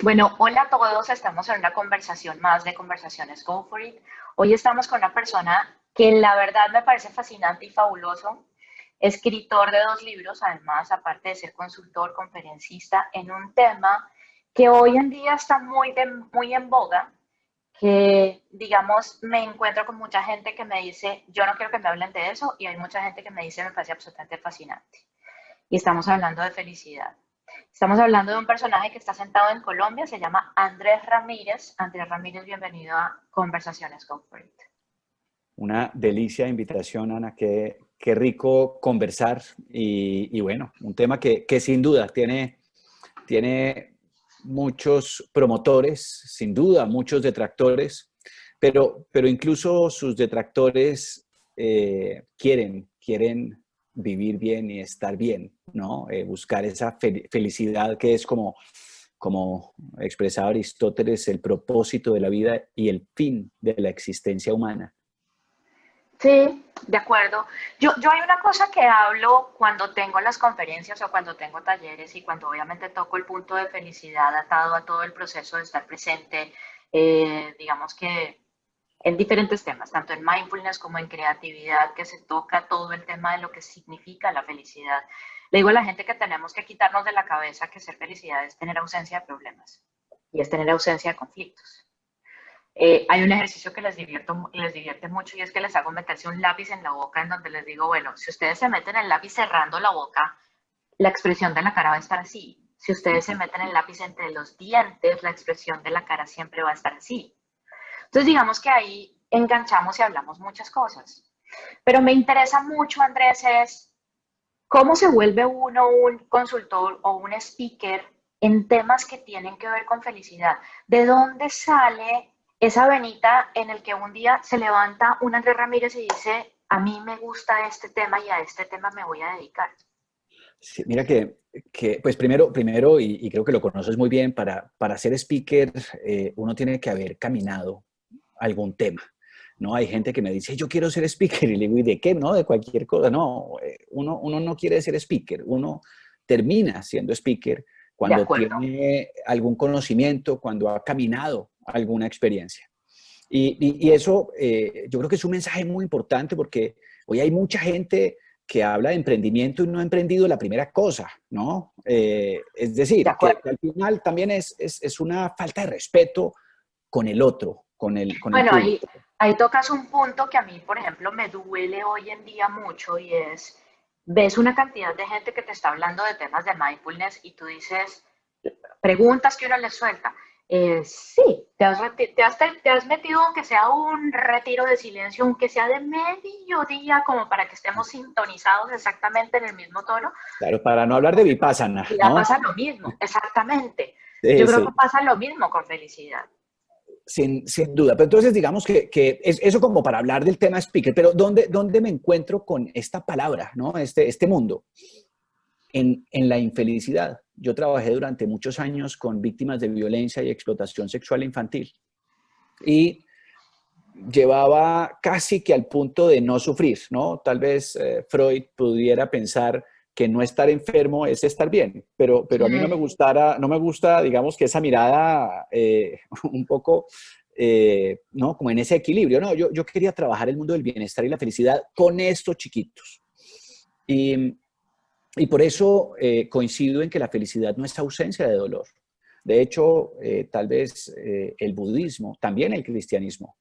Bueno, hola a todos, estamos en una conversación más de Conversaciones Go For It. Hoy estamos con una persona que la verdad me parece fascinante y fabuloso, escritor de dos libros, además, aparte de ser consultor, conferencista en un tema que hoy en día está muy en boga, que digamos me encuentro con mucha gente que me dice, yo no quiero que me hablen de eso, y hay mucha gente que me dice, me parece absolutamente fascinante. Y estamos hablando de felicidad. Estamos hablando de un personaje que está sentado en Colombia, se llama Andrés Ramírez. Andrés Ramírez, bienvenido a Conversaciones con Fred. Una delicia de invitación, Ana. Qué rico conversar y bueno, un tema que sin duda tiene muchos promotores, sin duda muchos detractores, pero incluso sus detractores quieren vivir bien y estar bien, ¿no? Buscar esa felicidad que es como expresaba Aristóteles, el propósito de la vida y el fin de la existencia humana. Sí, de acuerdo. Yo hay una cosa que hablo cuando tengo las conferencias o cuando tengo talleres y cuando obviamente toco el punto de felicidad atado a todo el proceso de estar presente, digamos que en diferentes temas, tanto en mindfulness como en creatividad, que se toca todo el tema de lo que significa la felicidad. Le digo a la gente que tenemos que quitarnos de la cabeza que ser felicidad es tener ausencia de problemas y es tener ausencia de conflictos. Hay un ejercicio que les divierte mucho y es que les hago meterse un lápiz en la boca en donde les digo, bueno, si ustedes se meten el lápiz cerrando la boca, la expresión de la cara va a estar así. Si ustedes se meten el lápiz entre los dientes, la expresión de la cara siempre va a estar así. Entonces, digamos que ahí enganchamos y hablamos muchas cosas. Pero me interesa mucho, Andrés, es cómo se vuelve uno un consultor o un speaker en temas que tienen que ver con felicidad. ¿De dónde sale esa venita en el que un día se levanta un Andrés Ramírez y dice, a mí me gusta este tema y a este tema me voy a dedicar? Sí, mira pues primero y creo que lo conoces muy bien, para ser speaker uno tiene que haber caminado algún tema, ¿no? Hay gente que me dice, yo quiero ser speaker, y le digo, ¿y de qué? No, de cualquier cosa. No, uno no quiere ser speaker, uno termina siendo speaker De cuando acuerdo. tiene algún conocimiento, cuando ha caminado alguna experiencia. Y eso yo creo que es un mensaje muy importante porque hoy hay mucha gente que habla de emprendimiento y no ha emprendido la primera cosa, ¿no? Es De decir, acuerdo. que al final también es una falta de respeto con el otro, con el Bueno, público. ahí tocas un punto que a mí, por ejemplo, me duele hoy en día mucho y es, ves una cantidad de gente que te está hablando de temas de mindfulness y tú dices, preguntas que uno les suelta. Sí, te has metido aunque sea un retiro de silencio, aunque sea de mediodía, como para que estemos sintonizados exactamente en el mismo tono. Claro, para no hablar de Vipassana, Y ya ¿no? pasa lo mismo, exactamente. Yo Sí, creo que sí, pasa lo mismo con felicidad. sin duda. Pero entonces digamos que es eso como para hablar del tema speaker, pero ¿dónde me encuentro con esta palabra, ¿no? Este mundo? En la infelicidad. Yo trabajé durante muchos años con víctimas de violencia y explotación sexual infantil y llevaba casi que al punto de no sufrir, ¿no? Tal vez Freud pudiera pensar que no estar enfermo es estar bien, pero a mí Mm. no me gusta, digamos, que esa mirada un poco, ¿no? Como en ese equilibrio, ¿no? Yo quería trabajar el mundo del bienestar y la felicidad con estos chiquitos. Y, y por eso coincido en que la felicidad no es ausencia de dolor. De hecho, tal vez el budismo, también el cristianismo,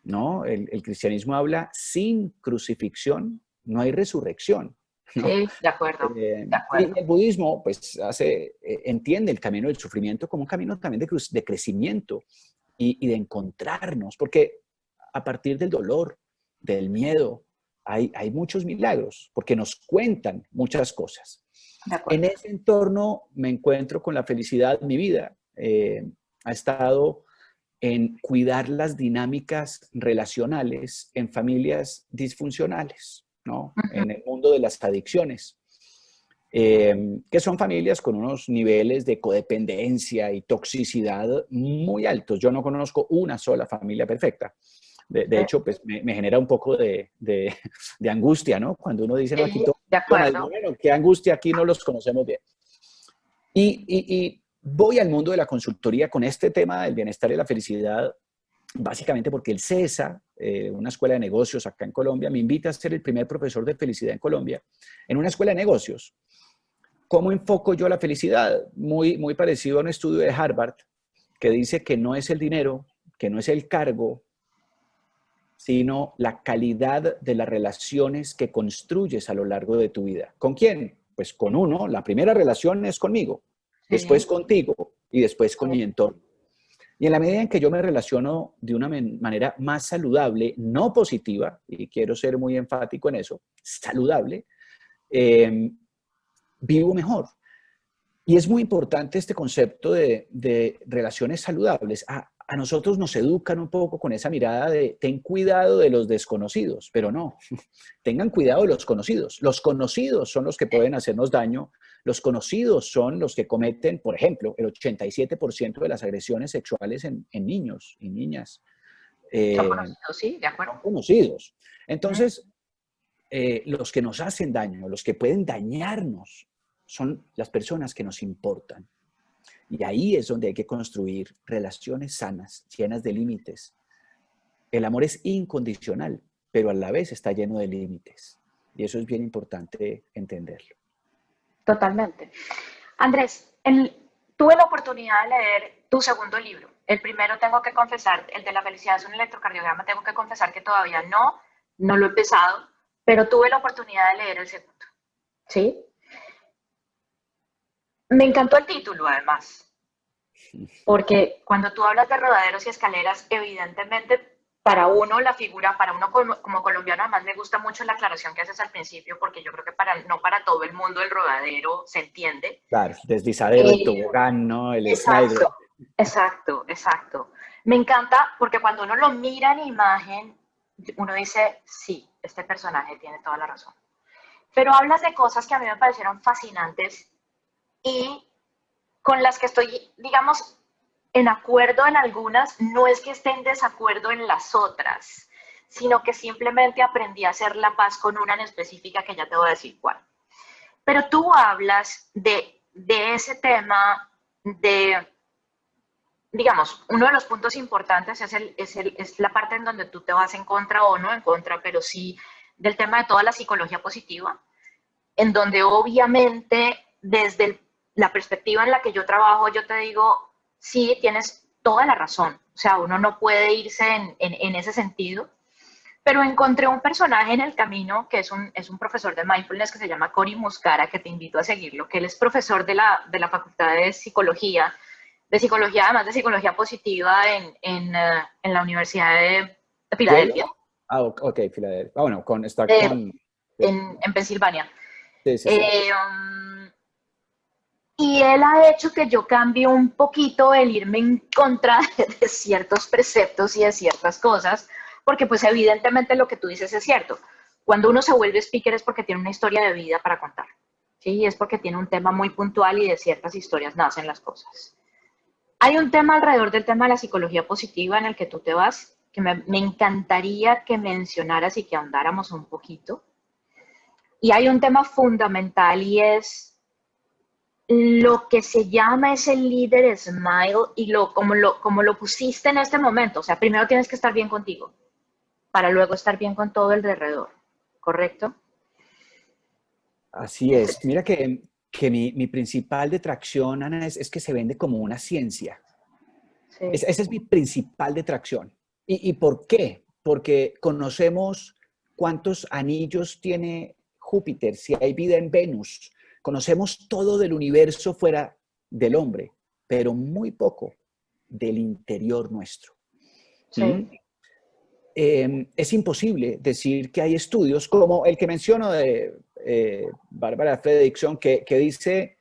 ¿no? El cristianismo habla sin crucifixión, no hay resurrección, ¿no? Sí, de acuerdo, de Y acuerdo. el budismo, pues, entiende el camino del sufrimiento como un camino también de crecimiento y de encontrarnos, porque a partir del dolor, del miedo, hay muchos milagros, porque nos cuentan muchas cosas. De En acuerdo. ese entorno me encuentro con la felicidad. Mi vida ha estado en cuidar las dinámicas relacionales en familias disfuncionales, ¿no? Ujú. En el mundo de las adicciones, que son familias con unos niveles de codependencia y toxicidad muy altos. Yo no conozco una sola familia perfecta. De hecho, pues me genera un poco de angustia, ¿no? Cuando uno dice, no, aquí Sí, todo de funciona, digo, acuerdo. bueno, qué angustia, aquí no los conocemos bien. Y voy al mundo de la consultoría con este tema del bienestar y la felicidad, básicamente porque el CESA, una escuela de negocios acá en Colombia, me invita a ser el primer profesor de felicidad en Colombia, en una escuela de negocios. ¿Cómo enfoco yo la felicidad? Muy parecido a un estudio de Harvard que dice que no es el dinero, que no es el cargo, sino la calidad de las relaciones que construyes a lo largo de tu vida. ¿Con quién? Pues con uno. La primera relación es conmigo, después Sí, contigo y después con mi sí, entorno. Y en la medida en que yo me relaciono de una manera más saludable, no positiva, y quiero ser muy enfático en eso, saludable, eh, vivo mejor. Y es muy importante este concepto de relaciones saludables. A nosotros nos educan un poco con esa mirada de ten cuidado de los desconocidos, pero no, tengan cuidado de los conocidos. Los conocidos son los que pueden hacernos daño. Los conocidos son los que cometen, por ejemplo, el 87% de las agresiones sexuales en niños y niñas. son Eh, conocidos, sí, de acuerdo. Son conocidos. Mm. Entonces, los que nos hacen daño, los que pueden dañarnos, son las personas que nos importan. Y ahí es donde hay que construir relaciones sanas, llenas de límites. El amor es incondicional, pero a la vez está lleno de límites. Y eso es bien importante entenderlo. Totalmente. Andrés, tuve la oportunidad de leer tu segundo libro. El primero tengo que confesar, el de la felicidad es un electrocardiograma, tengo que confesar que todavía no lo he empezado, pero tuve la oportunidad de leer el segundo. ¿Sí? Me encantó el título, además, porque cuando tú hablas de rodaderos y escaleras, evidentemente para uno la figura, para uno como colombiano, además me gusta mucho la aclaración que haces al principio, porque yo creo que no para todo el mundo el rodadero se entiende. Claro, deslizadero, el Eh, tobogán, ¿no? El slider. exacto, exacto. Me encanta porque cuando uno lo mira en imagen, uno dice, sí, este personaje tiene toda la razón. Pero hablas de cosas que a mí me parecieron fascinantes y con las que estoy, digamos, en acuerdo en algunas, no es que esté en desacuerdo en las otras, sino que simplemente aprendí a hacer la paz con una en específica que ya te voy a decir cuál. Pero tú hablas de ese tema de, digamos, uno de los puntos importantes es la parte en donde tú te vas en contra o no en contra, pero sí del tema de toda la psicología positiva, en donde obviamente desde la perspectiva en la que yo trabajo, yo te digo, sí, tienes toda la razón. O sea, uno no puede irse en ese sentido. Pero encontré un personaje en el camino que es un profesor de mindfulness que se llama Cory Muscara, que te invito a seguirlo, que él es profesor de la Facultad de psicología, además de psicología positiva en la Universidad de ¿Yale? Filadelfia, Ok, Filadelfia. Ah, bueno, está eh, con... Sí, en Pensilvania. sí, sí. Sí. Eh, y él ha hecho que yo cambie un poquito el irme en contra de ciertos preceptos y de ciertas cosas, porque pues evidentemente lo que tú dices es cierto. Cuando uno se vuelve speaker es porque tiene una historia de vida para contar, ¿sí? Es porque tiene un tema muy puntual y de ciertas historias nacen las cosas. Hay un tema alrededor del tema de la psicología positiva en el que tú te vas, que me encantaría que mencionaras y que ahondáramos un poquito. Y hay un tema fundamental y es lo que se llama ese líder smile y como lo pusiste en este momento. O sea, primero tienes que estar bien contigo para luego estar bien con todo el de alrededor, ¿correcto? Así es. Mira que mi principal detracción, Ana, es que se vende como una ciencia. Sí, Esa es mi principal detracción. ¿Y por qué? Porque conocemos cuántos anillos tiene Júpiter, si hay vida en Venus. Conocemos todo del universo fuera del hombre, pero muy poco del interior nuestro. ¿Mm? sí, Es imposible decir que hay estudios como el que menciono de Barbara Fredrickson, que dice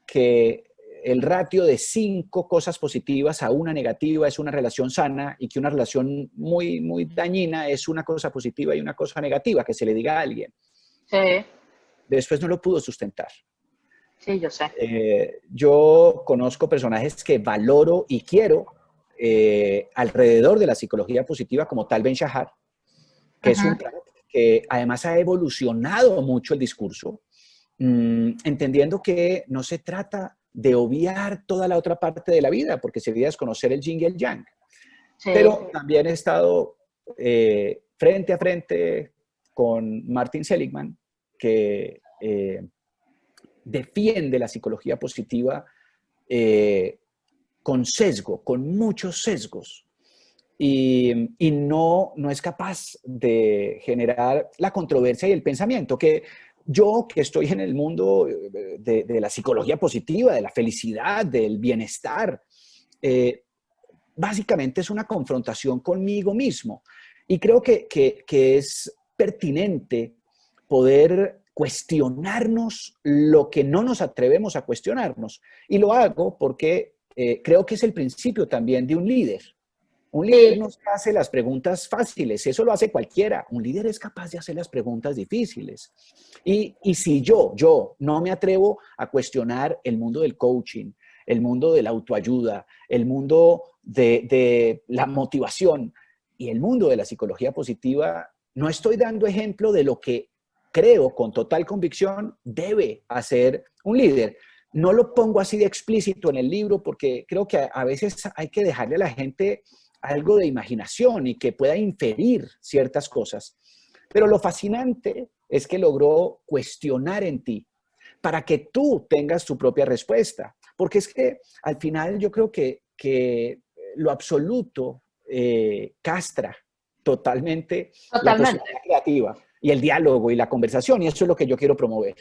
que el ratio de 5 cosas positivas a una negativa es una relación sana y que una relación muy dañina es una cosa positiva y una cosa negativa que se le diga a alguien. sí, Después no lo pudo sustentar. sí, yo sé. Yo conozco personajes que valoro y quiero alrededor de la psicología positiva, como Tal Ben Shahar, que es un Ujú. crack que además ha evolucionado mucho el discurso, entendiendo que no se trata de obviar toda la otra parte de la vida, porque sería desconocer el yin y el yang. Sí, Pero también he estado frente a frente con Martin Seligman, que defiende la psicología positiva con sesgo, con muchos sesgos. Y no es capaz de generar la controversia y el pensamiento que yo, que estoy en el mundo de la psicología positiva, de la felicidad, del bienestar, básicamente es una confrontación conmigo mismo. Y creo que es pertinente poder cuestionarnos lo que no nos atrevemos a cuestionarnos. Y lo hago porque creo que es el principio también de un líder. Un líder sí, no se hace las preguntas fáciles, eso lo hace cualquiera. Un líder es capaz de hacer las preguntas difíciles. Y si yo no me atrevo a cuestionar el mundo del coaching, el mundo de la autoayuda, el mundo de la motivación y el mundo de la psicología positiva, no estoy dando ejemplo de lo que creo con total convicción debe hacer un líder. No lo pongo así de explícito en el libro porque creo que a veces hay que dejarle a la gente algo de imaginación y que pueda inferir ciertas cosas. Pero lo fascinante es que logró cuestionar en ti para que tú tengas tu propia respuesta. Porque es que al final yo creo que lo absoluto castra totalmente la totalmente. posibilidad creativa y el diálogo y la conversación, y eso es lo que yo quiero promover.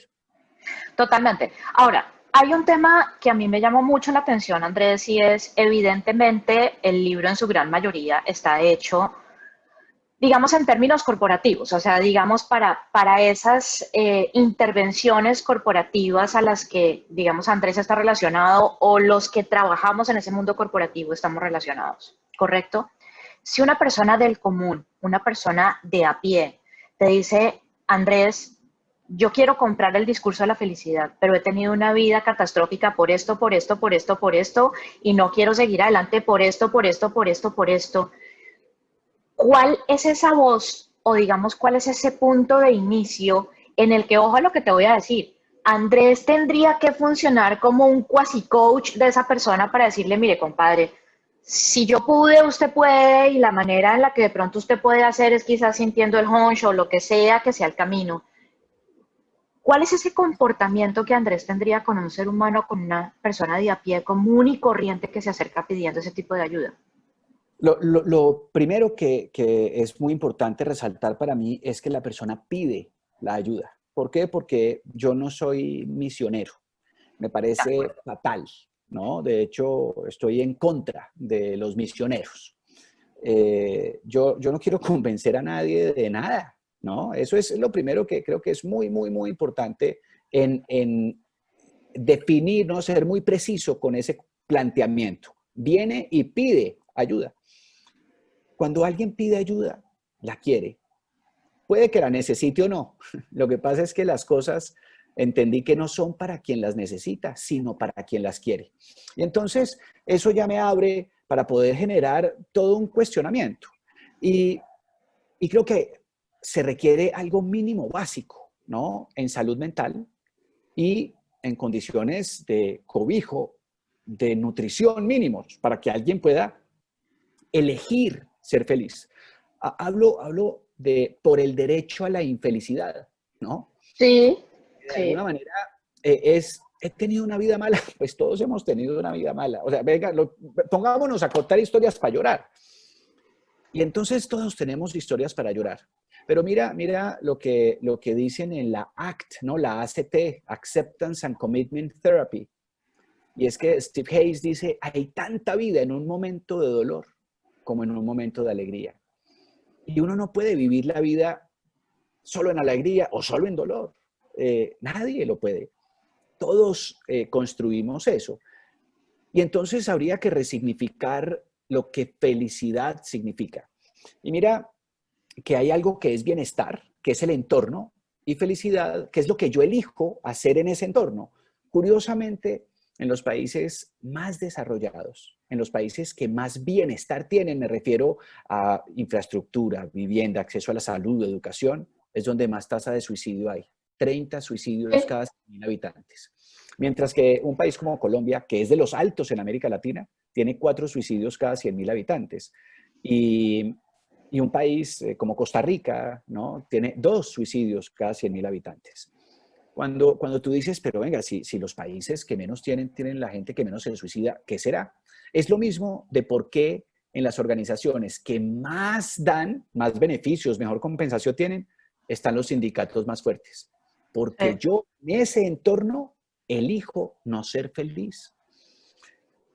Totalmente. Ahora, hay un tema que a mí me llamó mucho la atención, Andrés, y es evidentemente el libro en su gran mayoría está hecho, digamos, en términos corporativos, o sea, digamos, para esas intervenciones corporativas a las que, digamos, Andrés está relacionado o los que trabajamos en ese mundo corporativo estamos relacionados, ¿correcto? Si una persona del común, una persona de a pie, te dice, Andrés, yo quiero comprar el discurso de la felicidad, pero he tenido una vida catastrófica por esto, por esto, por esto, por esto, y no quiero seguir adelante por esto, por esto, por esto, por esto. ¿Cuál es esa voz o digamos cuál es ese punto de inicio en el que, ojo a lo que te voy a decir, Andrés tendría que funcionar como un quasi coach de esa persona para decirle, mire, compadre, si yo pude, usted puede, y la manera en la que de pronto usted puede hacer es quizás sintiendo el hunch o lo que sea el camino. ¿Cuál es ese comportamiento que Andrés tendría con un ser humano, con una persona de a pie común y corriente que se acerca pidiendo ese tipo de ayuda? Lo primero que es muy importante resaltar para mí es que la persona pide la ayuda. ¿Por qué? Porque yo no soy misionero. Me De parece acuerdo. fatal, ¿no? De hecho, estoy en contra de los misioneros. Yo no quiero convencer a nadie de nada, ¿no? Eso es lo primero que creo que es muy, muy, muy importante en definir, ¿no? Ser muy preciso con ese planteamiento. Viene y pide ayuda. Cuando alguien pide ayuda, la quiere. Puede que la necesite o no. Lo que pasa es que las cosas entendí que no son para quien las necesita, sino para quien las quiere. Y entonces eso ya me abre para poder generar todo un cuestionamiento. Y, y creo que se requiere algo mínimo básico, ¿no? En salud mental y en condiciones de cobijo, de nutrición mínimos, para que alguien pueda elegir ser feliz. Hablo de por el derecho a la infelicidad, ¿no? Sí, De sí. alguna manera he tenido una vida mala, pues todos hemos tenido una vida mala. O sea, venga, pongámonos a contar historias para llorar. Y entonces todos tenemos historias para llorar. Pero mira lo que dicen en la ACT, ¿no? La ACT, Acceptance and Commitment Therapy. Y es que Steve Hayes dice, hay tanta vida en un momento de dolor como en un momento de alegría. Y uno no puede vivir la vida solo en alegría o solo en dolor. Nadie lo puede. Todos construimos eso. Y entonces habría que resignificar lo que felicidad significa. Y mira que hay algo que es bienestar, que es el entorno, y felicidad, que es lo que yo elijo hacer en ese entorno. Curiosamente, en los países más desarrollados, en los países que más bienestar tienen, me refiero a infraestructura, vivienda, acceso a la salud, educación, es donde más tasa de suicidio hay. 30 suicidios Sí. cada 100.000 habitantes. Mientras que un país como Colombia, que es de los altos en América Latina, tiene 4 suicidios cada 100.000 habitantes. Y, y un país como Costa Rica, ¿no? Tiene 2 suicidios cada 100.000 habitantes. Cuando tú dices, pero venga, si los países que menos tienen la gente que menos se suicida, ¿qué será? Es lo mismo de por qué en las organizaciones que más dan, más beneficios, mejor compensación tienen, están los sindicatos más fuertes. Porque Sí. yo en ese entorno elijo no ser feliz.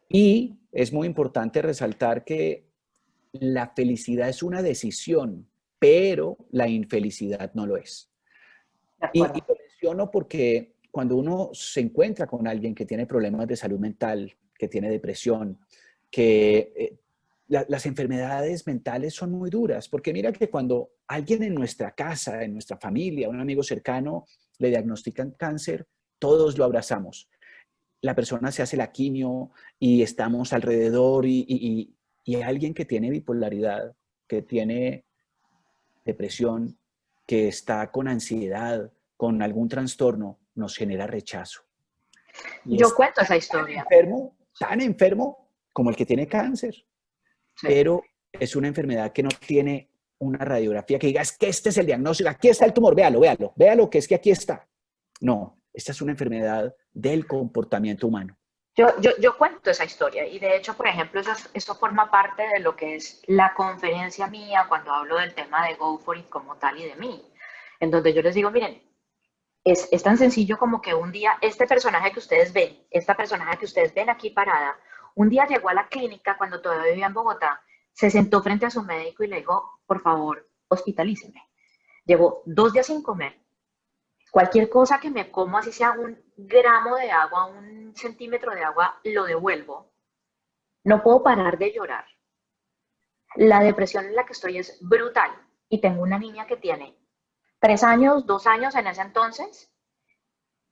Y es muy importante resaltar que la felicidad es una decisión, pero la infelicidad no lo es. De Y acuerdo. lo menciono porque cuando uno se encuentra con alguien que tiene problemas de salud mental, que tiene depresión, que las enfermedades mentales son muy duras, porque mira que cuando alguien en nuestra casa, en nuestra familia, un amigo cercano, le diagnostican cáncer, todos lo abrazamos. La persona se hace la quimio y estamos alrededor y hay alguien que tiene bipolaridad, que tiene depresión, que está con ansiedad, con algún trastorno, nos genera rechazo. Y Yo es cuento esa historia. tan enfermo como el que tiene cáncer, Sí. pero es una enfermedad que no tiene una radiografía que diga, es que este es el diagnóstico, aquí está el tumor, véalo, que es que aquí está. No, esta es una enfermedad del comportamiento humano. Yo cuento esa historia y de hecho, por ejemplo, eso forma parte de lo que es la conferencia mía cuando hablo del tema de Go For It como tal y de mí, en donde yo les digo, miren, es tan sencillo como que un día este personaje que ustedes ven, esta personaje que ustedes ven aquí parada, un día llegó a la clínica cuando todavía vivía en Bogotá, se sentó frente a su médico y le dijo, por favor, hospitalíceme. Llevo 2 días sin comer, cualquier cosa que me como, así sea un gramo de agua, un centímetro de agua, lo devuelvo. No puedo parar de llorar. La depresión en la que estoy es brutal y tengo una niña que tiene 3 años, 2 años en ese entonces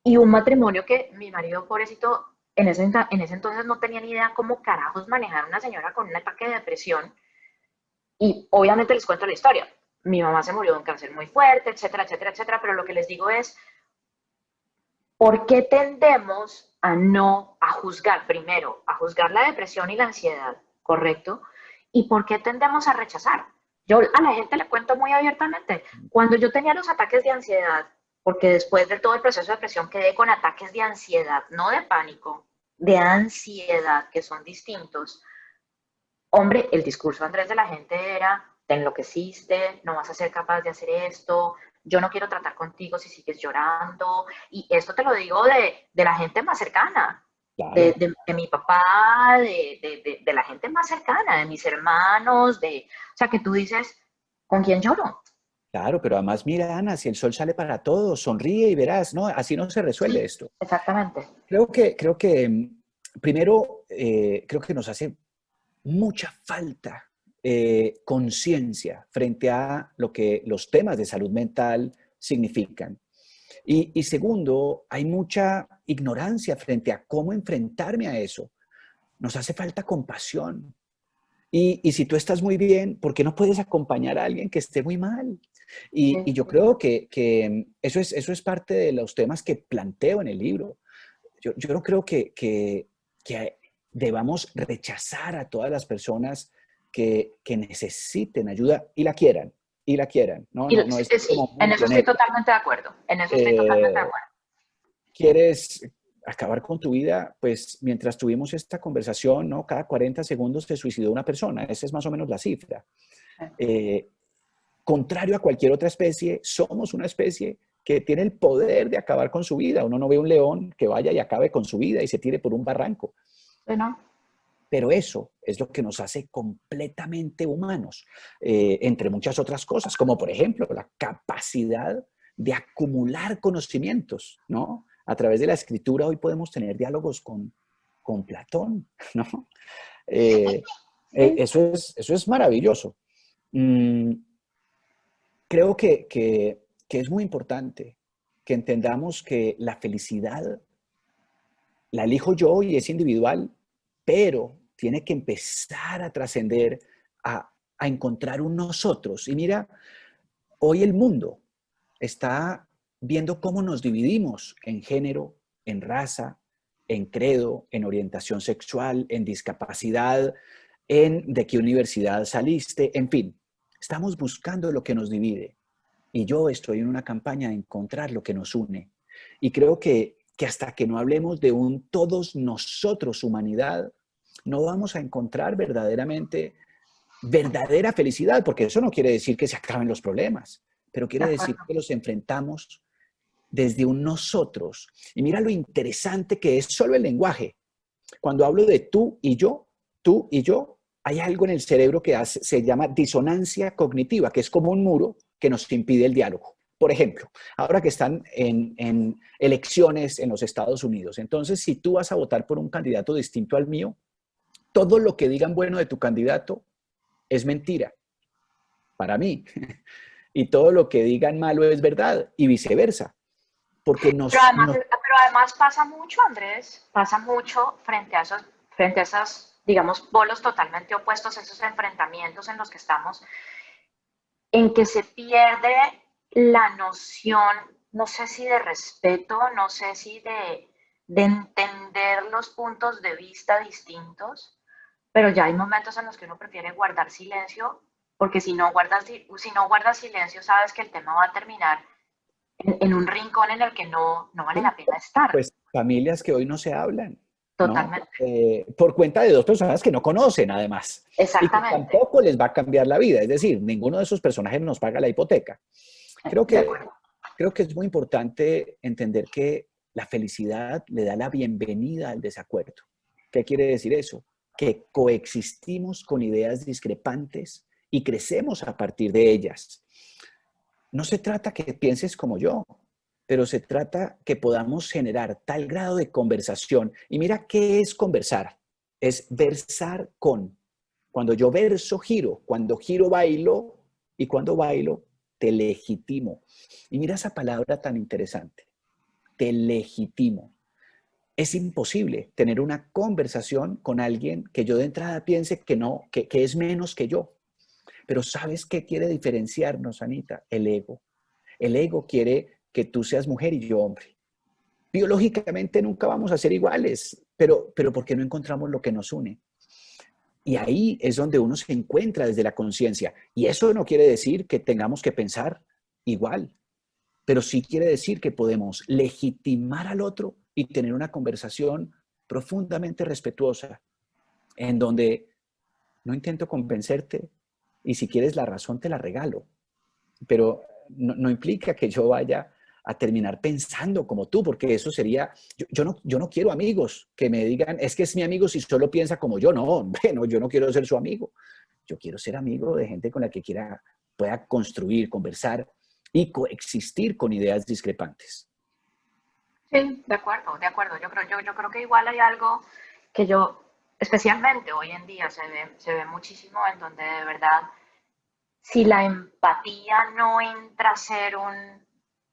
y un matrimonio que mi marido, pobrecito, en ese entonces no tenía ni idea cómo carajos manejar a una señora con un ataque de depresión y obviamente les cuento la historia. Mi mamá se murió de un cáncer muy fuerte, etcétera, etcétera, etcétera, pero lo que les digo es, ¿por qué tendemos a juzgar primero, a juzgar la depresión y la ansiedad, correcto? ¿Y por qué tendemos a rechazar? Yo a la gente le cuento muy abiertamente, cuando yo tenía los ataques de ansiedad, porque después de todo el proceso de depresión quedé con ataques de ansiedad, no de pánico, de ansiedad, que son distintos. Hombre, el discurso, Andrés, de la gente era, te enloqueciste, no vas a ser capaz de hacer esto, yo no quiero tratar contigo si sigues llorando. Y esto te lo digo de la gente más cercana, Claro, de mi papá, de la gente más cercana, de mis hermanos, o sea, que tú dices, ¿con quién lloro? claro, pero además mira, Ana, si el sol sale para todos, sonríe y verás, ¿no? Así no se resuelve Sí, esto. exactamente. Creo que primero, creo que nos hace mucha falta conciencia frente a lo que los temas de salud mental significan. Y segundo, hay mucha ignorancia frente a cómo enfrentarme a eso. Nos hace falta compasión. Y si tú estás muy bien, ¿por qué no puedes acompañar a alguien que esté muy mal? Y Sí. yo creo que eso es parte de los temas que planteo en el libro. Yo no creo que debamos rechazar a todas las personas que necesiten ayuda y la quieran. No, no, no es como Sí, en muy eso estoy genérico. totalmente de acuerdo, en eso estoy totalmente de Eh, acuerdo. ¿Quieres acabar con tu vida? Pues mientras tuvimos esta conversación, ¿no? Cada 40 segundos se suicidó una persona. Esa es más o menos la cifra. Eh, Contrario a cualquier otra especie, somos una especie que tiene el poder de acabar con su vida. Uno no ve un león que vaya y acabe con su vida y se tire por un barranco. Bueno, Pero eso es lo que nos hace completamente humanos, entre muchas otras cosas, como por ejemplo la capacidad de acumular conocimientos, ¿no? A través de la escritura hoy podemos tener diálogos con Platón, ¿no? Eh, sí. eso es maravilloso. Mm, Creo que es muy importante que entendamos que la felicidad la elijo yo y es individual, pero tiene que empezar a trascender, a encontrar un nosotros. Y mira, hoy el mundo está viendo cómo nos dividimos en género, en raza, en credo, en orientación sexual, en discapacidad, en de qué universidad saliste, en fin. Estamos buscando lo que nos divide. Y yo estoy en una campaña de encontrar lo que nos une. Y creo que hasta que no hablemos de un todos nosotros humanidad, no vamos a encontrar verdaderamente verdadera felicidad, porque eso no quiere decir que se acaben los problemas, pero De quiere decir acuerdo. que los enfrentamos desde un nosotros. Y mira lo interesante que es solo el lenguaje. Cuando hablo de tú y yo, hay algo en el cerebro que se llama disonancia cognitiva, que es como un muro que nos impide el diálogo. Por ejemplo, ahora que están en elecciones en los Estados Unidos, entonces si tú vas a votar por un candidato distinto al mío, todo lo que digan bueno de tu candidato es mentira para mí. Y todo lo que digan malo es verdad y viceversa. Porque Pero además pasa mucho, Andrés, pasa mucho frente a esos, digamos, polos totalmente opuestos, esos enfrentamientos en los que estamos, en que se pierde la noción, no sé si de respeto, no sé si de entender los puntos de vista distintos, pero ya hay momentos en los que uno prefiere guardar silencio, porque si no guardas silencio, sabes que el tema va a terminar en un rincón en el que no vale la pena estar. pues familias que hoy no se hablan, ¿no? Totalmente. Por cuenta de dos personas que no conocen, además, y que Exactamente. tampoco les va a cambiar la vida. Es decir, ninguno de esos personajes nos paga la hipoteca. Creo De que, acuerdo. creo que es muy importante entender que la felicidad le da la bienvenida al desacuerdo. ¿Qué quiere decir eso? Que coexistimos con ideas discrepantes y crecemos a partir de ellas. No se trata que pienses como yo, pero se trata que podamos generar tal grado de conversación. Y mira, ¿qué es conversar? Es versar con. Cuando yo verso, giro. Cuando giro, bailo. Y cuando bailo, te legitimo. Y mira esa palabra tan interesante. Te legitimo. Es imposible tener una conversación con alguien que yo de entrada piense que no, que es menos que yo. Pero ¿sabes qué quiere diferenciarnos, Anita? El ego. El ego quiere que tú seas mujer y yo hombre. Biológicamente nunca vamos a ser iguales, pero ¿por qué no encontramos lo que nos une? Y ahí es donde uno se encuentra desde la conciencia. Y eso no quiere decir que tengamos que pensar igual, pero sí quiere decir que podemos legitimar al otro y tener una conversación profundamente respetuosa, en donde no intento convencerte y si quieres la razón te la regalo, pero no implica que yo vaya a terminar pensando como tú, porque eso sería, yo no quiero amigos que me digan, es que es mi amigo si solo piensa como yo, no, hombre, no, yo no quiero ser su amigo, yo quiero ser amigo de gente con la que pueda construir, conversar y coexistir con ideas discrepantes. Sí, de acuerdo, de acuerdo. Yo creo que igual hay algo que especialmente hoy en día, se ve muchísimo en donde de verdad, si la empatía no entra a ser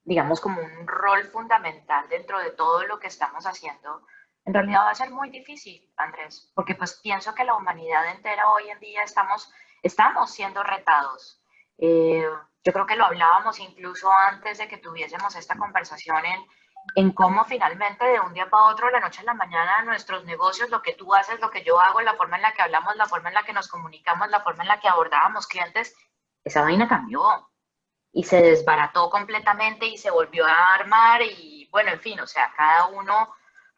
digamos, como un rol fundamental dentro de todo lo que estamos haciendo, en realidad va a ser muy difícil, Andrés, porque pues pienso que la humanidad entera hoy en día estamos siendo retados. Eh, yo creo que lo hablábamos incluso antes de que tuviésemos esta conversación en cómo finalmente de un día para otro, de la noche a la mañana, nuestros negocios, lo que tú haces, lo que yo hago, la forma en la que hablamos, la forma en la que nos comunicamos, la forma en la que abordábamos clientes, esa vaina cambió y se desbarató completamente y se volvió a armar y bueno, en fin, o sea, cada uno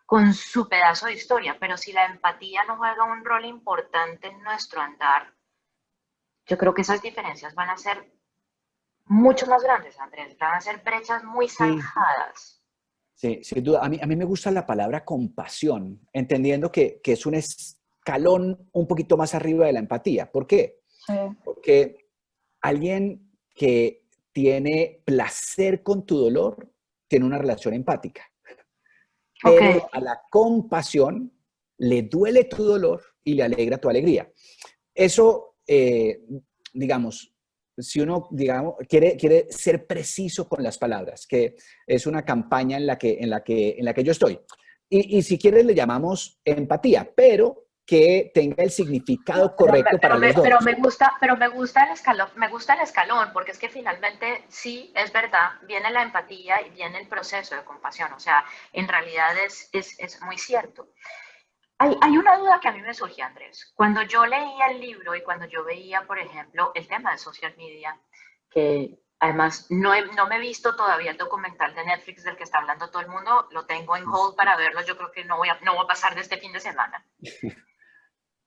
con su pedazo de historia, pero si la empatía no juega un rol importante en nuestro andar, yo creo que esas diferencias van a ser mucho más grandes, Andrés, van a ser brechas muy Sí, zanjadas. sí, sin duda. A mí me gusta la palabra compasión, entendiendo que es un escalón un poquito más arriba de la empatía. ¿Por qué? Sí. Porque alguien que tiene placer con tu dolor tiene una relación empática, Ok, pero a la compasión le duele tu dolor y le alegra tu alegría. Eso, digamos, si uno, digamos, quiere ser preciso con las palabras, que es una campaña en la que yo estoy. Y si quieres le llamamos empatía, pero que tenga el significado Pero correcto para los dos. me gusta me gusta el escalón, porque es que finalmente sí, es verdad, viene la empatía y viene el proceso de compasión, o sea, en realidad es muy cierto. Hay una duda que a mí me surge, Andrés. Cuando yo leía el libro y cuando yo veía, por ejemplo, el tema de social media, que además no me he visto todavía el documental de Netflix del que está hablando todo el mundo, lo tengo en hold para verlo, yo creo que no voy a pasar de este fin de semana.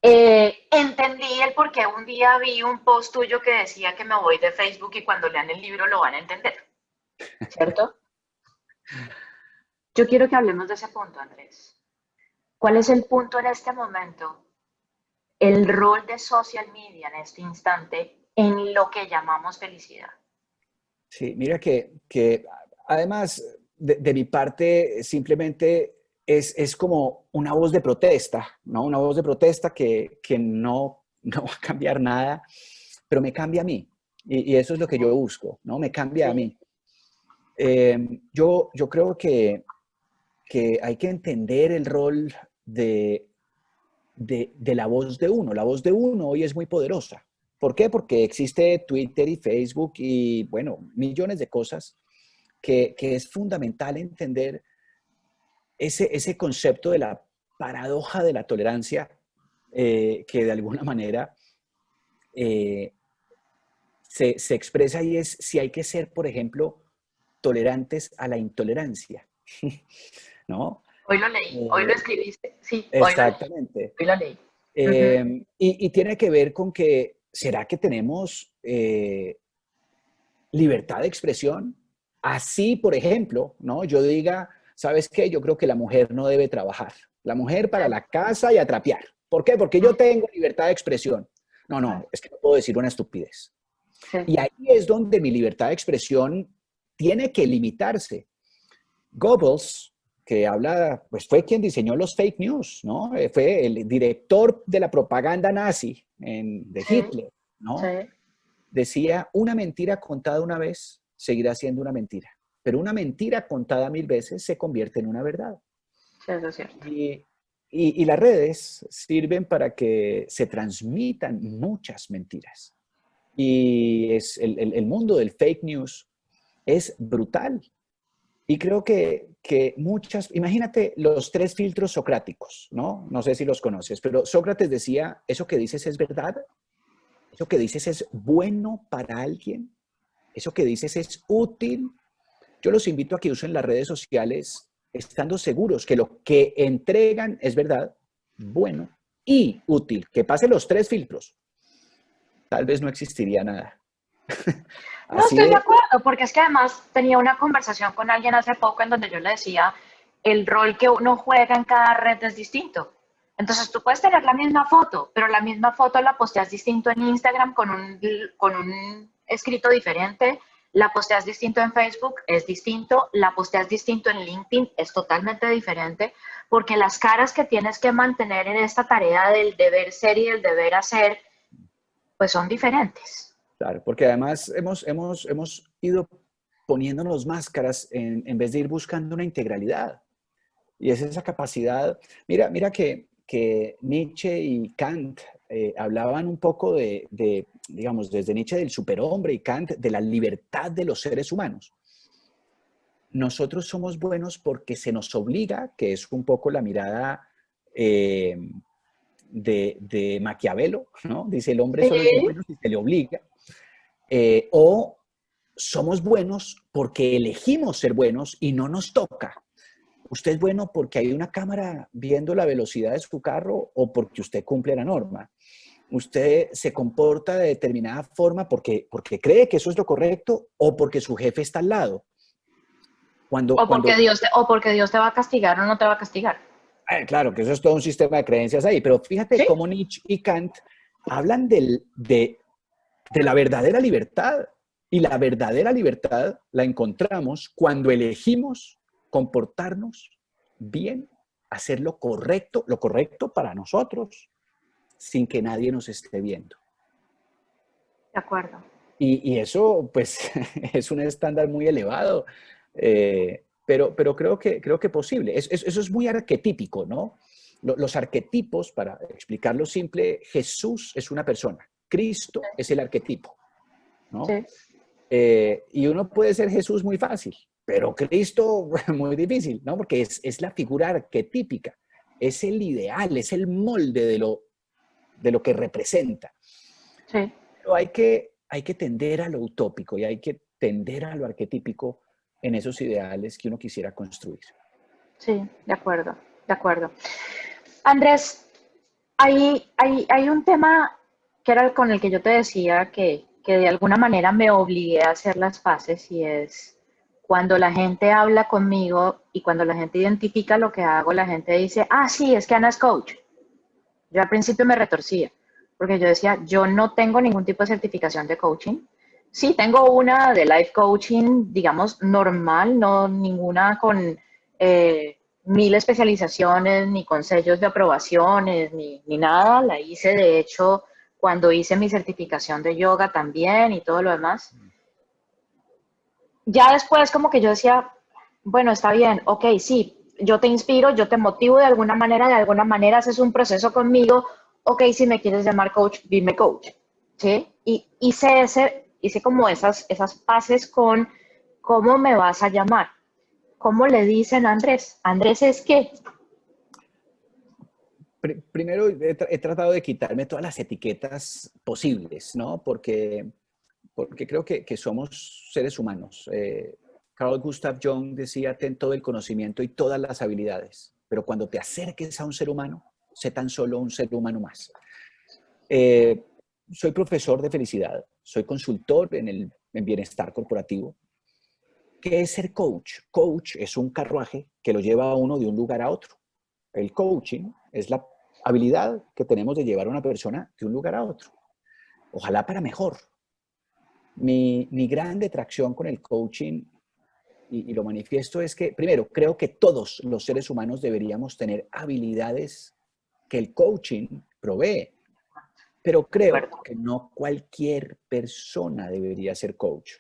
Entendí el por qué un día vi un post tuyo que decía que me voy de Facebook y cuando lean el libro lo van a entender, ¿cierto? Yo quiero que hablemos de ese punto, Andrés. ¿Cuál es el punto en este momento? El rol de social media en este instante en lo que llamamos felicidad. Sí, mira que además de mi parte simplemente es como una voz de protesta, ¿no? Una voz de protesta que no va a cambiar nada, pero me cambia a mí. Y eso es lo que yo busco, ¿no? Me cambia a Sí, mí. Yo creo que hay que entender el rol de la voz de uno. La voz de uno hoy es muy poderosa. ¿Por qué? Porque existe Twitter y Facebook y, bueno, millones de cosas que es fundamental entender ese concepto de la paradoja de la tolerancia que de alguna manera eh, se expresa y es si hay que ser, por ejemplo, tolerantes a la intolerancia, ¿no? hoy lo leí, hoy lo Eh, escribiste, sí, exactamente. hoy lo leí. Uh -huh. Y tiene que ver con que, ¿será que tenemos libertad de expresión? Así, por ejemplo, ¿no? Yo diga, ¿sabes qué? Yo creo que la mujer no debe trabajar. La mujer para la casa y a trapear. ¿Por qué? Porque yo tengo libertad de expresión. No, es que no puedo decir una estupidez. Sí. Y ahí es donde mi libertad de expresión tiene que limitarse. Goebbels, que habla, pues fue quien diseñó los fake news, ¿no? Fue el director de la propaganda nazi de Sí, Hitler, ¿no? sí, Decía, una mentira contada una vez seguirá siendo una mentira, pero una mentira contada 1000 veces se convierte en una verdad. sí, eso es cierto. Y las redes sirven para que se transmitan muchas mentiras. Y es el mundo del fake news es brutal. Y creo que imagínate los 3 filtros socráticos, ¿no? No sé si los conoces, pero Sócrates decía, ¿eso que dices es verdad? ¿Eso que dices es bueno para alguien? ¿Eso que dices es útil? Yo los invito a que usen las redes sociales estando seguros que lo que entregan es verdad, bueno y útil. Que pase los 3 filtros. Tal vez no existiría nada. No Así estoy de de, acuerdo, porque es que además tenía una conversación con alguien hace poco en donde yo le decía, el rol que uno juega en cada red es distinto. Entonces tú puedes tener la misma foto, pero la misma foto la posteas distinto en Instagram con un escrito diferente, la posteas distinto en Facebook, es distinto, la posteas distinto en LinkedIn, es totalmente diferente, porque las caras que tienes que mantener en esta tarea del deber ser y del deber hacer, pues son diferentes. claro, porque además hemos ido poniéndonos máscaras en vez de ir buscando una integralidad. Y es esa capacidad. Mira que Nietzsche y Kant hablaban un poco digamos, desde Nietzsche del superhombre y Kant de la libertad de los seres humanos. Nosotros somos buenos porque se nos obliga, que es un poco la mirada eh, de Maquiavelo, ¿no? Dice, el hombre solo es Sí, bueno si se le obliga. O somos buenos porque elegimos ser buenos y no nos toca. ¿Usted es bueno porque hay una cámara viendo la velocidad de su carro o porque usted cumple la norma? ¿Usted se comporta de determinada forma porque cree que eso es lo correcto o porque su jefe está al lado? Cuando, cuando, o porque Dios te va a castigar o no te va a castigar. claro, que eso es todo un sistema de creencias ahí, pero fíjate ¿Sí? cómo Nietzsche y Kant hablan de la verdadera libertad. Y la verdadera libertad la encontramos cuando elegimos comportarnos bien, hacer lo correcto para nosotros, sin que nadie nos esté viendo. De acuerdo. Y eso, pues, es un estándar muy elevado, pero creo que posible. Eso es muy arquetípico, ¿no? Los arquetipos, para explicarlo simple, Jesús es una persona, Cristo es el arquetipo, ¿no? Sí, Y uno puede ser Jesús muy fácil, pero Cristo muy difícil, ¿no? Porque es la figura arquetípica, es el ideal, es el molde de lo que representa. sí, Pero hay que tender a lo utópico y hay que tender a lo arquetípico en esos ideales que uno quisiera construir. sí, de acuerdo, de acuerdo. Andrés, hay un tema que era con el que yo te decía que de alguna manera me obligué a hacer las paces y es cuando la gente habla conmigo y cuando la gente identifica lo que hago, la gente dice, ah, sí, es que Ana es coach. Yo al principio me retorcía porque yo decía, yo no tengo ningún tipo de certificación de coaching. Sí, tengo una de life coaching, digamos, normal, no ninguna con 1000 especializaciones, ni con sellos de aprobaciones, ni nada. La hice, de hecho, cuando hice mi certificación de yoga también y todo lo demás. Ya después como que yo decía, bueno, está bien, ok, sí, yo te inspiro, yo te motivo de alguna manera haces un proceso conmigo, ok, si me quieres llamar coach, dime coach, ¿sí? Y hice como esas paces con cómo me vas a llamar, cómo le dicen a Andrés. Andrés es qué, Primero, he tratado de quitarme todas las etiquetas posibles, ¿no? Porque creo que somos seres humanos. Carl Gustav Jung decía, ten todo el conocimiento y todas las habilidades, pero cuando te acerques a un ser humano, sé tan solo un ser humano más. Eh, Soy profesor de felicidad, soy consultor en bienestar corporativo. ¿Qué es ser coach? Coach es un carruaje que lo lleva a uno de un lugar a otro. El coaching es la habilidad que tenemos de llevar a una persona de un lugar a otro. Ojalá para mejor. Mi gran detracción con el coaching, y lo manifiesto, es que, primero, creo que todos los seres humanos deberíamos tener habilidades que el coaching provee, pero de creo acuerdo, que no cualquier persona debería ser coach.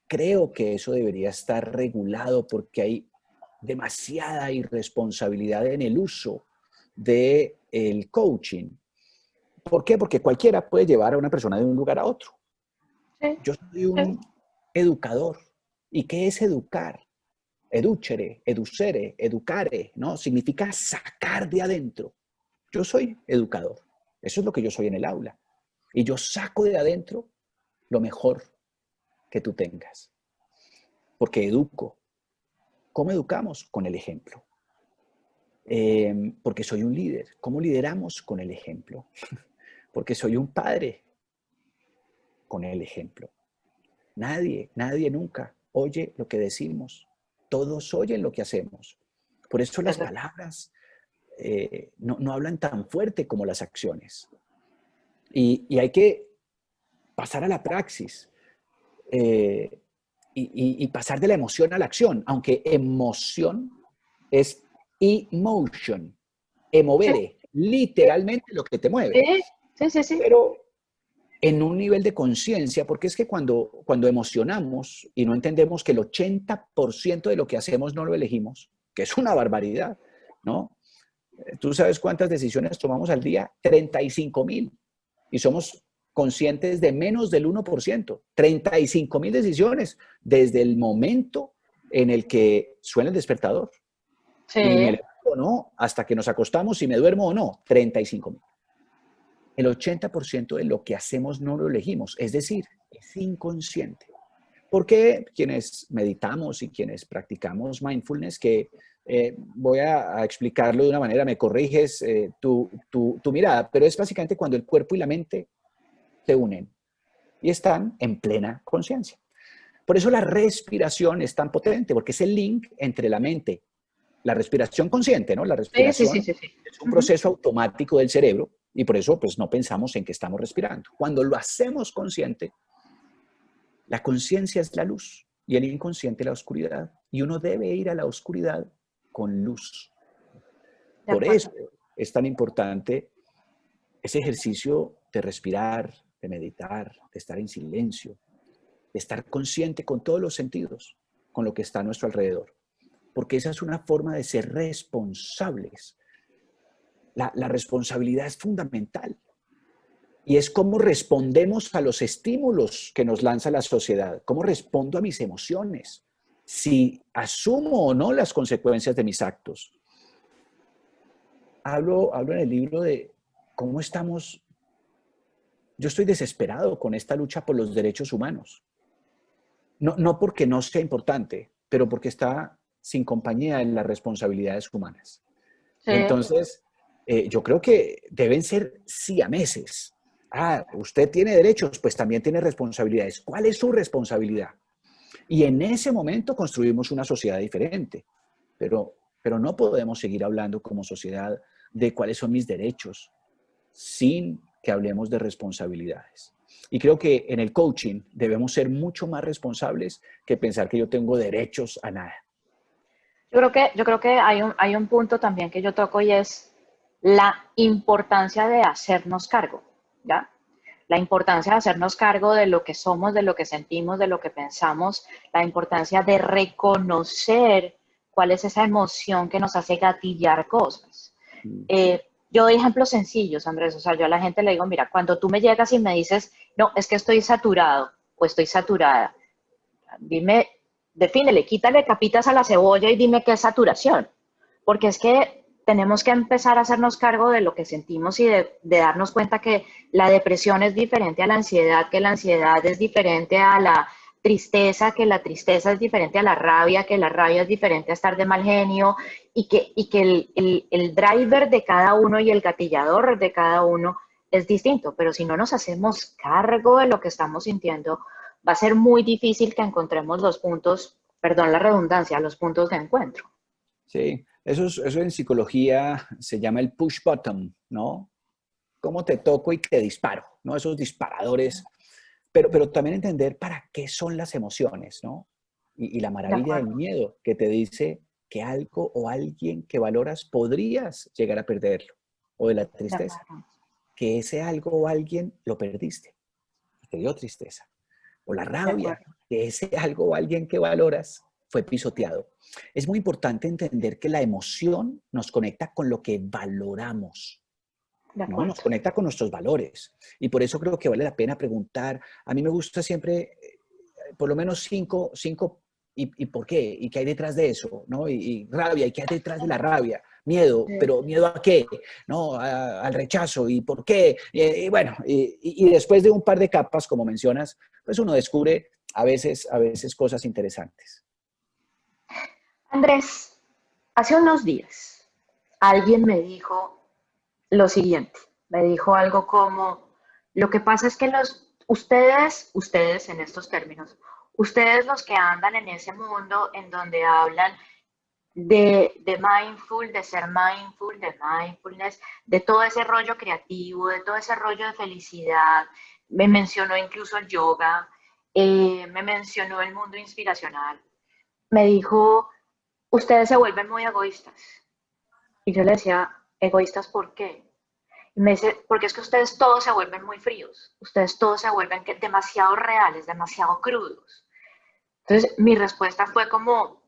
Creo que eso debería estar regulado porque hay demasiada irresponsabilidad en el uso del coaching. ¿Por qué? Porque cualquiera puede llevar a una persona de un lugar a otro. sí, Yo soy sí, un educador. ¿Y qué es educar? Educere, educere, educare, ¿no? Significa sacar de adentro. Yo soy educador. Eso es lo que yo soy en el aula. Y yo saco de adentro lo mejor que tú tengas. Porque educo. ¿Cómo educamos? Con el ejemplo. Porque soy un líder. ¿Cómo lideramos? Con el ejemplo. Porque soy un padre. Con el ejemplo. Nadie nunca oye lo que decimos. Todos oyen lo que hacemos. Por eso las eso, palabras no hablan tan fuerte como las acciones. Y hay que pasar a la praxis eh, y pasar de la emoción a la acción, aunque emoción es emotion, sí, emovere, literalmente lo que te mueve, sí, sí, sí, sí, pero en un nivel de conciencia, porque es que cuando emocionamos y no entendemos que el 80% de lo que hacemos no lo elegimos, que es una barbaridad, ¿no? ¿Tú sabes cuántas decisiones tomamos al día? 35,000. Y somos conscientes de menos del 1%. 35,000 decisiones desde el momento en el que suena el despertador. Y me sí, levanto o no, hasta que nos acostamos, si me duermo o no, 35,000. El 80% de lo que hacemos no lo elegimos, es decir, es inconsciente. Porque quienes meditamos y quienes practicamos mindfulness, que voy a explicarlo de una manera, me corriges tu mirada, pero es básicamente cuando el cuerpo y la mente se unen y están en plena conciencia. Por eso la respiración es tan potente, porque es el link entre la mente, la respiración consciente, ¿no? La sí, sí, sí, respiración sí, sí. es un Ujú. proceso automático del cerebro y por eso pues no pensamos en que estamos respirando. Cuando lo hacemos consciente, la conciencia es la luz y el inconsciente la oscuridad. Y uno debe ir a la oscuridad con luz. De Por eso acuerdo. es tan importante ese ejercicio de respirar, de meditar, de estar en silencio, de estar consciente con todos los sentidos, con lo que está a nuestro alrededor. Porque esa es una forma de ser responsables. la responsabilidad es fundamental. Y es cómo respondemos a los estímulos que nos lanza la sociedad, cómo respondo a mis emociones, si asumo o no las consecuencias de mis actos. Hablo en el libro de cómo estamos. Yo estoy desesperado con esta lucha por los derechos humanos. No porque no sea importante, pero porque está sin compañía en las responsabilidades humanas. Sí, Entonces, yo creo que deben ser siameses. Ah, usted tiene derechos, pues también tiene responsabilidades. ¿Cuál es su responsabilidad? Y en ese momento construimos una sociedad diferente. Pero no podemos seguir hablando como sociedad de cuáles son mis derechos sin que hablemos de responsabilidades. Y creo que en el coaching debemos ser mucho más responsables que pensar que yo tengo derechos a nada. yo creo que hay un punto también que yo toco y es la importancia de hacernos cargo, ¿ya? La importancia de hacernos cargo de lo que somos, de lo que sentimos, de lo que pensamos, la importancia de reconocer cuál es esa emoción que nos hace gatillar cosas. Yo doy ejemplos sencillos, Andrés, o sea, yo a la gente le digo, mira, cuando tú me llegas y me dices, no, es que estoy saturado o estoy saturada, dime, defínele, quítale capitas a la cebolla y dime qué es saturación, porque es que tenemos que empezar a hacernos cargo de lo que sentimos y de darnos cuenta que la depresión es diferente a la ansiedad, que la ansiedad es diferente a la tristeza, que la tristeza es diferente a la rabia, que la rabia es diferente a estar de mal genio y que el driver de cada uno y el gatillador de cada uno es distinto, pero si no nos hacemos cargo de lo que estamos sintiendo, va a ser muy difícil que encontremos los puntos, perdón la redundancia, los puntos de encuentro. Sí, eso en psicología se llama el push button, ¿no? Cómo te toco y te disparo, ¿no? Esos disparadores, pero también entender para qué son las emociones, ¿no? Y la De maravilla del acuerdo, miedo, que te dice que algo o alguien que valoras podrías llegar a perderlo, o de la de tristeza, acuerdo, que ese algo o alguien lo perdiste y te dio tristeza, o la de rabia, acuerdo, que ese algo o alguien que valoras fue pisoteado. Es muy importante entender que la emoción nos conecta con lo que valoramos, de ¿no? Nos acuerdo. conecta con nuestros valores. Y por eso creo que vale la pena preguntar. A mí me gusta siempre, por lo menos cinco y por qué, y qué hay detrás de eso, ¿no? Y rabia, y qué hay detrás de la rabia. Miedo, Sí. pero ¿miedo a qué? ¿No? Al rechazo, ¿y por qué? Y bueno, y después de un par de capas, como mencionas, pues uno descubre a veces cosas interesantes. Andrés, hace unos días alguien me dijo lo siguiente, me dijo algo como, lo que pasa es que ustedes en estos términos, ustedes los que andan en ese mundo en donde hablan de mindful, de ser mindful, de mindfulness, de todo ese rollo creativo, de todo ese rollo de felicidad. Me mencionó incluso el yoga, me mencionó el mundo inspiracional. Me dijo, ustedes se vuelven muy egoístas. Y yo le decía, ¿egoístas por qué? Y me dice, porque es que ustedes todos se vuelven muy fríos, ustedes todos se vuelven demasiado reales, demasiado crudos. Entonces mi respuesta fue como,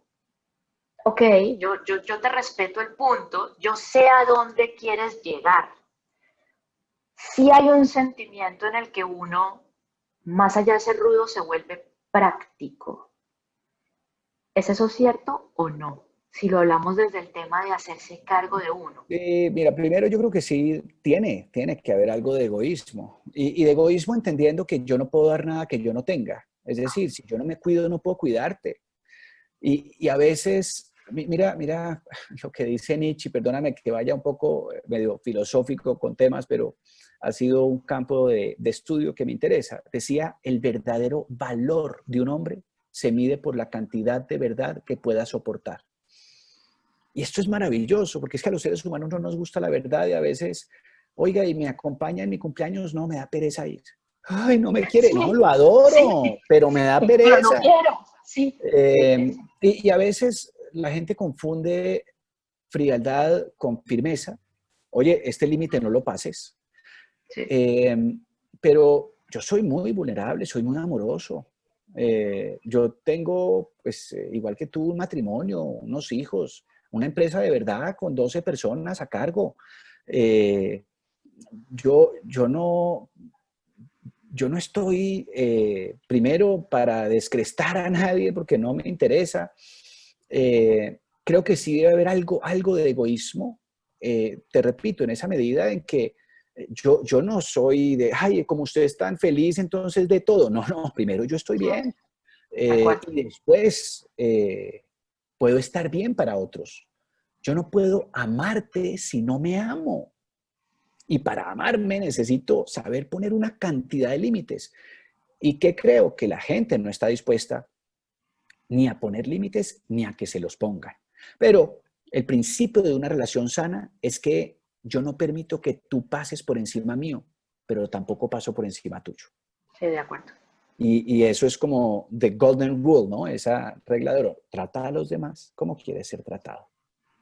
ok, yo te respeto el punto, yo sé a dónde quieres llegar. Sí hay un sentimiento en el que uno, más allá de ser rudo, se vuelve práctico. ¿Es eso cierto o no? Si lo hablamos desde el tema de hacerse cargo de uno. Mira, primero yo creo que sí tiene que haber algo de egoísmo. Y de egoísmo entendiendo que yo no puedo dar nada que yo no tenga. Es decir, si yo no me cuido, no puedo cuidarte. Y a veces, mira lo que dice Nietzsche, perdóname que vaya un poco medio filosófico con temas, pero ha sido un campo de estudio que me interesa. Decía, el verdadero valor de un hombre se mide por la cantidad de verdad que pueda soportar. Y esto es maravilloso, porque es que a los seres humanos no nos gusta la verdad y a veces, oiga, y me acompaña en mi cumpleaños, no, me da pereza ir. Ay, no me quiere, no, Sí, lo sí, adoro, pero me da pero no pereza. quiero. Sí, Eh, y a veces la gente confunde frialdad con firmeza. Oye, este límite no lo pases. sí. Eh, pero yo soy muy vulnerable, soy muy amoroso. Yo tengo, pues, igual que tú, un matrimonio, unos hijos, una empresa de verdad con 12 personas a cargo. Eh, yo no, yo no estoy, primero, para descrestar a nadie porque no me interesa. Creo que sí debe haber algo de egoísmo, te repito, en esa medida en que yo no soy de, ay, como usted es tan feliz, entonces de todo. No, no, primero yo estoy bien, De acuerdo. y después puedo estar bien para otros. Yo no puedo amarte si no me amo. Y para amarme necesito saber poner una cantidad de límites. ¿Y qué creo? Que la gente no está dispuesta ni a poner límites ni a que se los pongan. Pero el principio de una relación sana es que yo no permito que tú pases por encima mío, pero tampoco paso por encima tuyo. Sí, de acuerdo. Y eso es como the golden rule, ¿no? Esa regla de oro. Trata a los demás como quieres ser tratado.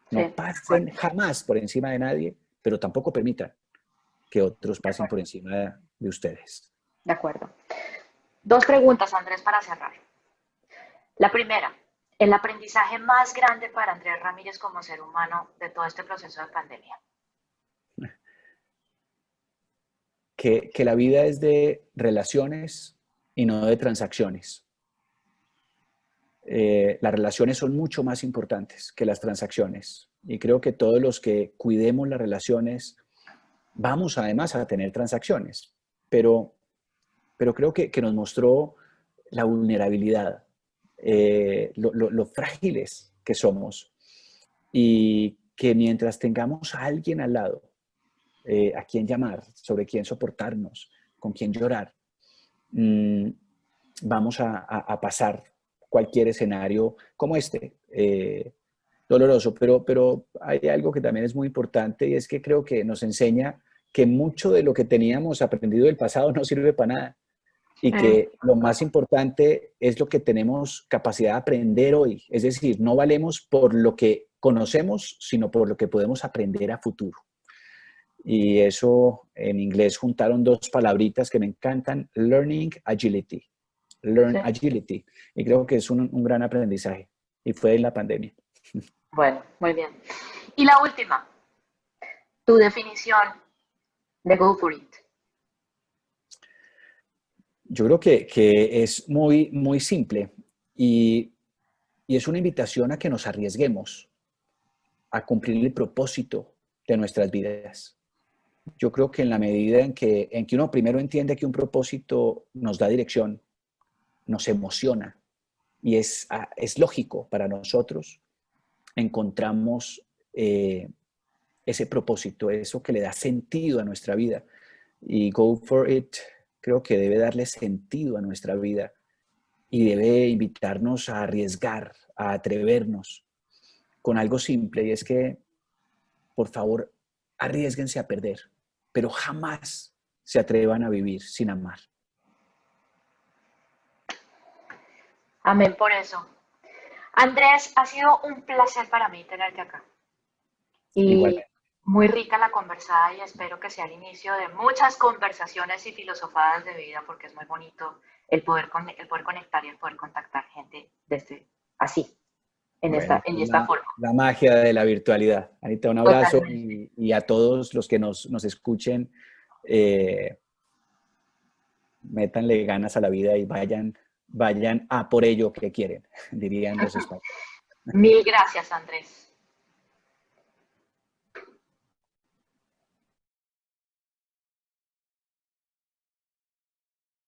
Sí, No de pasen acuerdo. jamás por encima de nadie, pero tampoco permitan que otros De pasen acuerdo. por encima de ustedes. De acuerdo. Dos preguntas, Andrés, para cerrar. La primera, el aprendizaje más grande para Andrés Ramírez como ser humano de todo este proceso de pandemia. Que la vida es de relaciones y no de transacciones. Las relaciones son mucho más importantes que las transacciones. Y creo que todos los que cuidemos las relaciones vamos además a tener transacciones. Pero, pero creo que nos mostró la vulnerabilidad, lo frágiles que somos. Y que mientras tengamos a alguien al lado, a quien llamar, sobre quién soportarnos, con quién llorar, mmm, vamos a pasar cualquier escenario como este, doloroso. Pero hay algo que también es muy importante y es que creo que nos enseña que mucho de lo que teníamos aprendido del pasado no sirve para nada y que lo más importante es lo que tenemos capacidad de aprender hoy. Es decir, no valemos por lo que conocemos, sino por lo que podemos aprender a futuro. Y eso en inglés juntaron dos palabritas que me encantan, learning agility. Learn Sí. agility. Y creo que es un gran aprendizaje. Y fue en la pandemia. Bueno, muy bien. Y la última, tu definición de Go For It. Yo creo que es muy simple y, y es una invitación a que nos arriesguemos a cumplir el propósito de nuestras vidas. Yo creo que en la medida en que uno primero entiende que un propósito nos da dirección, nos emociona y es lógico para nosotros, encontramos ese propósito, eso que le da sentido a nuestra vida. Y Go For It creo que debe darle sentido a nuestra vida y debe invitarnos a arriesgar, a atrevernos con algo simple, y es que, por favor, arriesguense a perder, pero jamás se atrevan a vivir sin amar. Amén por eso. Andrés, ha sido un placer para mí tenerte acá. Y Igualmente. muy rica la conversada y espero que sea el inicio de muchas conversaciones y filosofadas de vida porque es muy bonito el poder conectar y el poder contactar gente desde así, Bueno, en esta forma. la magia de la virtualidad. Anita, un abrazo Totalmente. y a todos los que nos escuchen, eh, métanle ganas a la vida y vayan a por ello que quieren, dirían los españoles. Mil gracias, Andrés.